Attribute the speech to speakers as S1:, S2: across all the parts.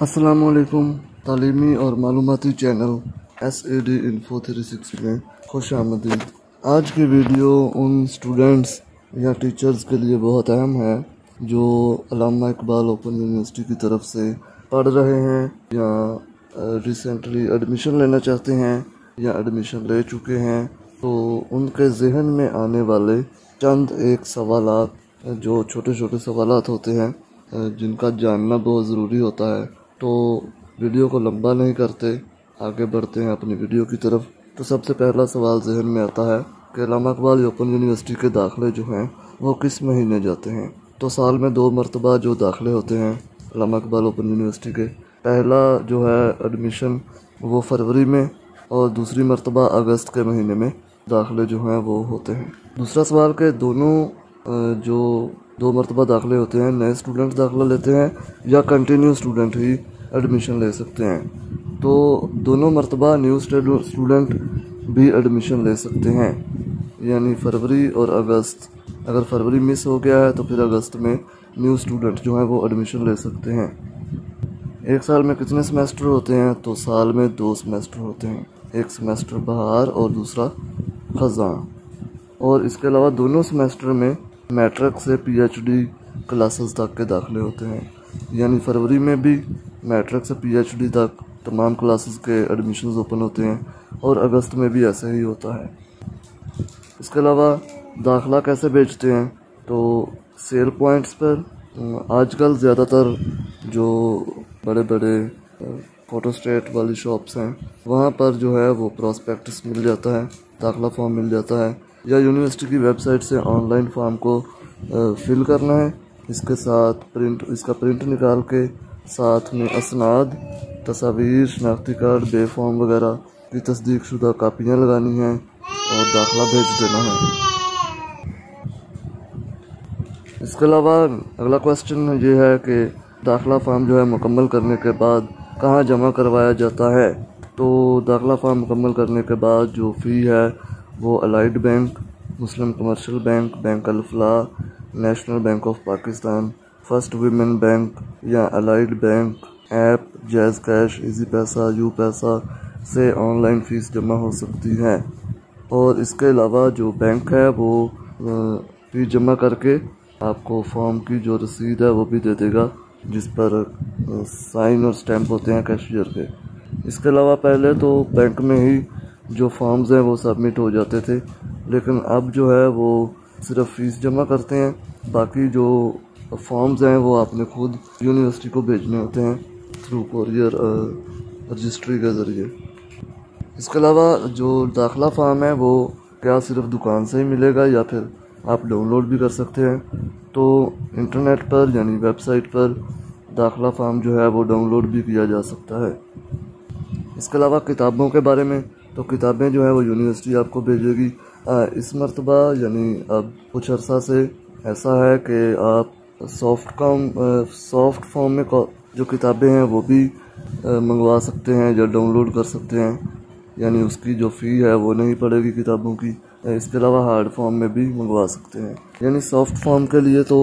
S1: अस्सलामुअलैकुम। तालीमी और मालूमाती चैनल SAD Info 360 में खुश आमदीद। आज की वीडियो उन स्टूडेंट्स या टीचर्स के लिए बहुत अहम है जो अल्लामा इकबाल ओपन यूनिवर्सिटी की तरफ से पढ़ रहे हैं या रिसेंटली एडमिशन लेना चाहते हैं या एडमिशन ले चुके हैं। तो उनके जहन में आने वाले चंद एक सवालात, जो छोटे छोटे सवालात होते हैं जिनका जानना बहुत ज़रूरी होता है। तो वीडियो को लंबा नहीं करते, आगे बढ़ते हैं अपनी वीडियो की तरफ। तो सबसे पहला सवाल जहन में आता है कि अल्लामा इकबाल ओपन यूनिवर्सिटी के दाखिले जो हैं वो किस महीने जाते हैं। तो साल में 2 मरतबा जो दाखिले होते हैं अल्लामा इकबाल ओपन यूनिवर्सिटी के, पहला जो है एडमिशन वो फरवरी में और दूसरी मरतबा अगस्त के महीने में दाखिले जो हैं वो होते हैं। दूसरा सवाल के दोनों जो 2 मरतबा दाखिले होते हैं, नए स्टूडेंट दाखिला लेते हैं या कंटिन्यू स्टूडेंट ही एडमिशन ले सकते हैं। तो दोनों मरतबा न्यू स्टूडेंट भी एडमिशन ले सकते हैं, यानी फरवरी और अगस्त। अगर फरवरी मिस हो गया है तो फिर अगस्त में न्यू स्टूडेंट जो है वो एडमिशन ले सकते हैं। एक साल में कितने सेमेस्टर होते हैं? तो साल में 2 सेमेस्टर होते हैं, एक सेमेस्टर बहार और दूसरा ख़ज़ां। और इसके अलावा दोनों सेमेस्टर में मैट्रिक से PhD क्लासेस तक के दाखिले होते हैं, यानी फरवरी में भी मैट्रिक से PhD तक तमाम क्लासेस के एडमिशन्स ओपन होते हैं और अगस्त में भी ऐसे ही होता है। इसके अलावा दाखिला कैसे बेचते हैं? तो सेल पॉइंट्स पर आजकल ज़्यादातर जो बड़े बड़े फोटोस्टेट वाली शॉप्स हैं वहाँ पर जो है वो प्रॉस्पेक्टस मिल जाता है, दाखिला फॉर्म मिल जाता है, या यूनिवर्सिटी की वेबसाइट से ऑनलाइन फॉर्म को फिल करना है। इसके साथ इसका प्रिंट निकाल के साथ में असनाद, तस्वीर, शनाख्ती कार्ड, बे फॉर्म वगैरह की तस्दीक शुदा कापियाँ लगानी हैं और दाखिला भेज देना है। इसके अलावा अगला क्वेश्चन ये है कि दाखिला फॉर्म जो है मुकम्मल करने के बाद कहाँ जमा करवाया जाता है। तो दाखिला फॉर्म मुकम्मल करने के बाद जो फ़ी है वो Allied Bank, Muslim Commercial Bank, bank Alfalah, National Bank of Pakistan, First Women Bank या Allied Bank app, Jazz Cash, Easy Paisa, U Paisa से ऑनलाइन फ़ीस जमा हो सकती है। और इसके अलावा जो बैंक है वो फ़ीस जमा करके आपको फॉर्म की जो रसीद है वो भी दे देगा, जिस पर साइन और स्टैंप होते हैं कैशियर के। इसके अलावा पहले तो बैंक में ही जो फॉर्म्स हैं वो सबमिट हो जाते थे, लेकिन अब जो है वो सिर्फ फ़ीस जमा करते हैं, बाकी जो फॉर्म्स हैं वो आपने खुद यूनिवर्सिटी को भेजने होते हैं थ्रू कोरियर रजिस्ट्री के ज़रिए। इसके अलावा जो दाखिला फॉर्म है वो क्या सिर्फ दुकान से ही मिलेगा या फिर आप डाउनलोड भी कर सकते हैं। तो इंटरनेट पर यानी वेबसाइट पर दाखिला फॉर्म जो है वो डाउनलोड भी किया जा सकता है। इसके अलावा किताबों के बारे में, तो किताबें जो है वो यूनिवर्सिटी आपको भेजेगी। इस मरतबा यानी अब कुछ अर्सा से ऐसा है कि आप सॉफ्ट फॉर्म में जो किताबें हैं वो भी मंगवा सकते हैं या डाउनलोड कर सकते हैं, यानी उसकी जो फ़ी है वो नहीं पड़ेगी किताबों की। इसके अलावा हार्ड फॉर्म में भी मंगवा सकते हैं। यानी सॉफ्ट फॉर्म के लिए तो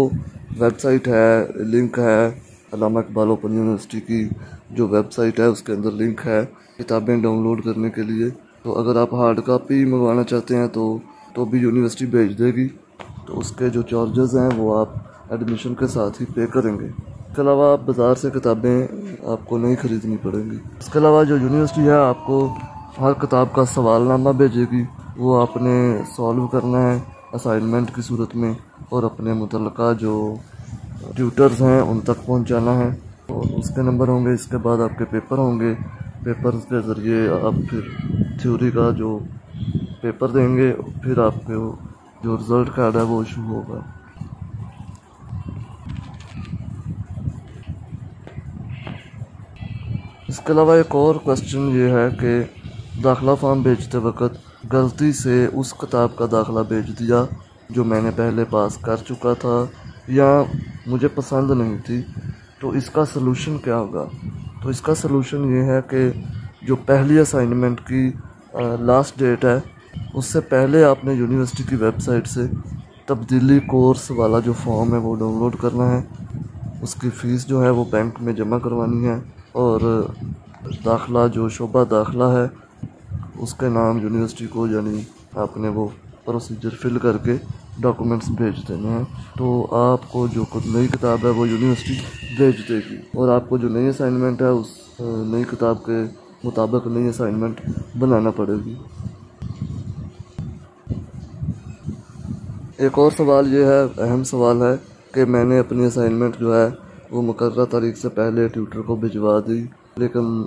S1: वेबसाइट है, लिंक है, अल्लामा इकबाल ओपन यूनिवर्सिटी की जो वेबसाइट है उसके अंदर लिंक है किताबें डाउनलोड करने के लिए। तो अगर आप हार्ड कापी मंगवाना चाहते हैं तो भी यूनिवर्सिटी भेज देगी। तो उसके जो चार्जेस हैं वो आप एडमिशन के साथ ही पे करेंगे। इसके अलावा आप बाज़ार से किताबें आपको नहीं ख़रीदनी पड़ेंगी। इसके अलावा जो यूनिवर्सिटी है आपको हर किताब का सवालनामा भेजेगी, वो आपने सॉल्व करना है असाइनमेंट की सूरत में और अपने मुतल्लिका जो ट्यूटर्स हैं उन तक पहुंचाना है। और उसके नंबर होंगे, इसके बाद आपके पेपर होंगे, पेपर के ज़रिए आप फिर थ्योरी का जो पेपर देंगे, फिर आपको जो रिज़ल्ट कार्ड है वो इशू होगा। इसके अलावा एक और क्वेश्चन ये है कि दाखिला फॉर्म भेजते वक्त गलती से उस किताब का दाखिला भेज दिया जो मैंने पहले पास कर चुका था या मुझे पसंद नहीं थी, तो इसका सलूशन क्या होगा? तो इसका सलूशन ये है कि जो पहली असाइनमेंट की लास्ट डेट है उससे पहले आपने यूनिवर्सिटी की वेबसाइट से तब्दीली कोर्स वाला जो फॉर्म है वो डाउनलोड करना है। اس کی فیس جو ہے وہ بینک میں جمع کروانی ہے، اور داخلہ جو شعبہ داخلہ ہے اس کے نام یونیورسٹی کو، یعنی آپ نے وہ پروسیجر فل کر کے ڈاکومنٹس بھیج دینے ہیں، تو آپ کو جو نئی کتاب ہے وہ یونیورسٹی بھیج دے گی، اور آپ کو جو نئی اسائنمنٹ ہے اس نئی کتاب کے مطابق نئی اسائنمنٹ بنانا پڑے گی۔ ایک اور سوال یہ ہے، اہم سوال ہے، کہ میں نے اپنی اسائنمنٹ جو ہے وہ مقررہ تاریخ سے پہلے ٹیوٹر کو بھجوا دی، لیکن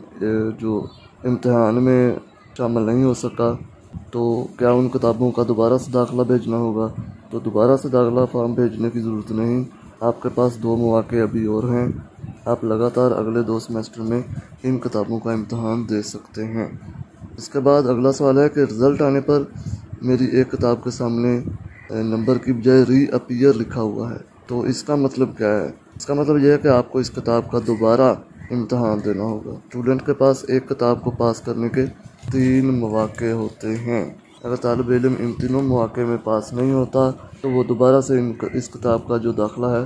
S1: جو امتحان میں شامل نہیں ہو سکا، تو کیا ان کتابوں کا دوبارہ سے داخلہ بھیجنا ہوگا؟ تو دوبارہ سے داخلہ فارم بھیجنے کی ضرورت نہیں، آپ کے پاس 2 مواقع ابھی اور ہیں، آپ لگاتار اگلے 2 سیمسٹر میں ان کتابوں کا امتحان دے سکتے ہیں۔ اس کے بعد اگلا سوال ہے کہ رزلٹ آنے پر میری ایک کتاب کے سامنے نمبر کی بجائے ری اپیئر لکھا ہوا ہے، تو اس کا مطلب کیا ہے؟ اس کا مطلب یہ ہے کہ آپ کو اس کتاب کا دوبارہ امتحان دینا ہوگا۔ اسٹوڈنٹ کے پاس ایک کتاب کو پاس کرنے کے 3 مواقع ہوتے ہیں، اگر طالب علم ان تینوں مواقع میں پاس نہیں ہوتا تو وہ دوبارہ سے اس کتاب کا جو داخلہ ہے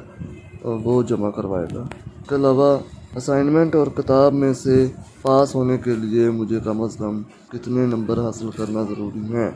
S1: وہ جمع کروائے گا۔ اس کے علاوہ اسائنمنٹ اور کتاب میں سے پاس ہونے کے لیے مجھے کم از کم کتنے نمبر حاصل کرنا ضروری ہیں؟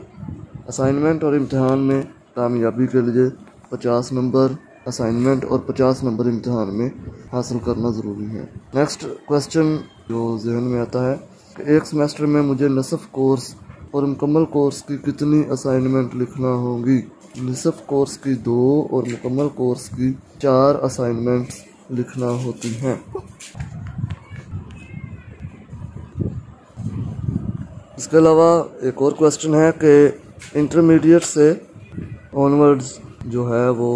S1: اسائنمنٹ اور امتحان میں کامیابی کے لیے 50 نمبر اسائنمنٹ اور 50 نمبر امتحان میں حاصل کرنا ضروری ہے۔ نیکسٹ کوسچن جو ذہن میں آتا ہے کہ ایک سیمسٹر میں مجھے نصف کورس اور مکمل کورس کی کتنی اسائنمنٹ لکھنا ہوگی؟ نصف کورس کی 2 اور مکمل کورس کی 4 اسائنمنٹس لکھنا ہوتی ہیں۔ اس کے علاوہ ایک اور کوسچن ہے کہ انٹرمیڈیٹ سے آنورڈز جو ہے وہ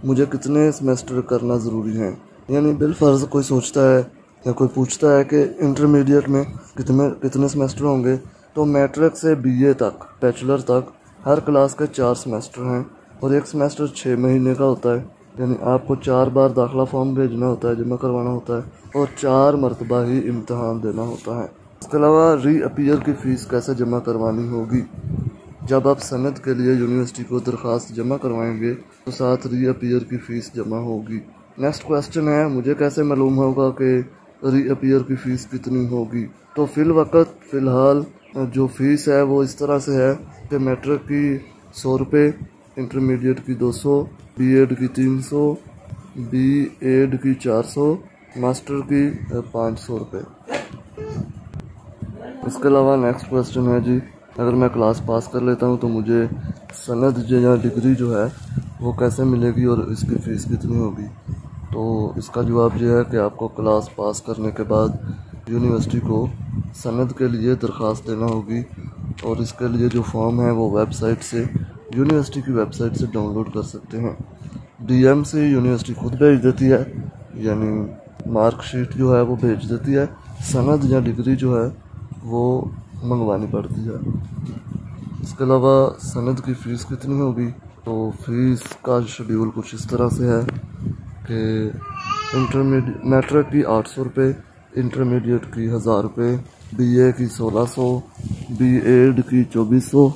S1: مجھے کتنے سیمسٹر کرنا ضروری ہیں؟ یعنی بالفرض کوئی سوچتا ہے یا کوئی پوچھتا ہے کہ انٹرمیڈیٹ میں کتنے سیمسٹر ہوں گے، تو میٹرک سے بی اے تک، بیچلر تک ہر کلاس کے 4 سیمسٹر ہیں، اور ایک سیمسٹر 6 مہینے کا ہوتا ہے، یعنی آپ کو 4 بار داخلہ فارم بھیجنا ہوتا ہے، جمع کروانا ہوتا ہے، اور 4 مرتبہ ہی امتحان دینا ہوتا ہے۔ اس کے علاوہ ری اپیئر کی فیس کیسے جمع کروانی ہوگی؟ جب آپ سند کے لیے یونیورسٹی کو درخواست جمع کروائیں گے تو ساتھ ری اپیئر کی فیس جمع ہوگی۔ نیکسٹ کوسچن ہے، مجھے کیسے معلوم ہوگا کہ ری اپیئر کی فیس کتنی ہوگی؟ تو فی الحال جو فیس ہے وہ اس طرح سے ہے کہ میٹرک کی 100 روپے، انٹرمیڈیٹ کی 200، بی ایڈ کی 300، بی ایڈ کی 400، ماسٹر کی 500 روپے۔ اس کے علاوہ نیکسٹ کوسچن ہے جی، اگر میں کلاس پاس کر لیتا ہوں تو مجھے سند یا ڈگری جو ہے وہ کیسے ملے گی اور اس کی فیس کتنی ہوگی؟ تو اس کا جواب یہ ہے کہ آپ کو کلاس پاس کرنے کے بعد یونیورسٹی کو سند کے لیے درخواست دینا ہوگی، اور اس کے لیے جو فارم ہے وہ ویب سائٹ سے، یونیورسٹی کی ویب سائٹ سے ڈاؤن لوڈ کر سکتے ہیں۔ ڈی ایم سے یونیورسٹی خود بھیج دیتی ہے، یعنی مارک شیٹ جو ہے وہ بھیج دیتی ہے، سند یا ڈگری جو ہے وہ منگوانی پڑتی ہے۔ اس کے علاوہ سند کی فیس کتنی ہوگی؟ تو فیس کا شیڈیول کچھ اس طرح سے ہے کہ میٹرک کی 800 روپے، انٹرمیڈیٹ کی 1000 روپے، بی اے کی 1600، بی ایڈ کی 2400،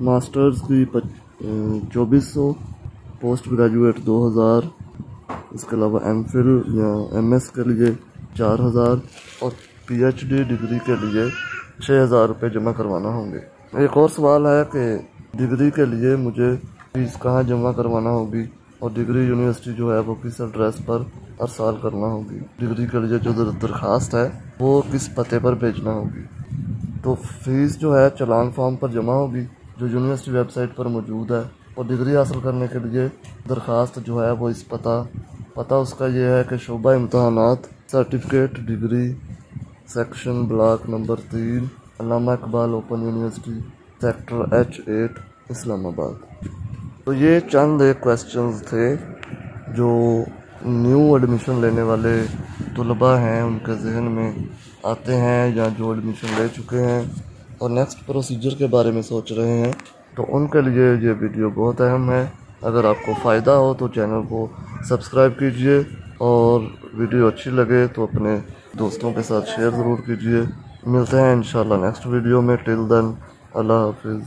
S1: ماسٹرز کی 2400، پوسٹ گریجویٹ 2000، اس کے علاوہ ایم فل یا ایم ایس کے لیے 4000، اور پی ایچ ڈی ڈگری کے لیے 6000 روپے جمع کروانا ہوں گے۔ ایک اور سوال ہے کہ ڈگری کے لیے مجھے فیس کہاں جمع کروانا ہوگی، اور ڈگری یونیورسٹی جو ہے وہ کس ایڈریس پر ارسال کرنا ہوگی؟ ڈگری کے لیے جو درخواست ہے وہ کس پتے پر بھیجنا ہوگی؟ تو فیس جو ہے چلان فارم پر جمع ہوگی جو یونیورسٹی ویب سائٹ پر موجود ہے، اور ڈگری حاصل کرنے کے لیے درخواست جو ہے وہ اس پتہ اس کا یہ ہے کہ شعبہ امتحانات، certificate degree, section block number 3، علامہ Iqbal open university, sector H8، اسلام آباد۔ تو یہ چند ایک کوسچنز تھے جو نیو ایڈمیشن لینے والے طلباء ہیں ان کے ذہن میں آتے ہیں، یا جو ایڈمیشن لے چکے ہیں اور نیکسٹ پروسیجر کے بارے میں سوچ رہے ہیں، تو ان کے لیے یہ ویڈیو بہت اہم ہے۔ اگر آپ کو فائدہ ہو تو چینل کو سبسکرائب کیجئے، اور ویڈیو اچھی لگے تو اپنے دوستوں کے ساتھ شیئر ضرور کیجئے۔ ملتے ہیں انشاءاللہ نیکسٹ ویڈیو میں، ٹل دین اللہ حافظ۔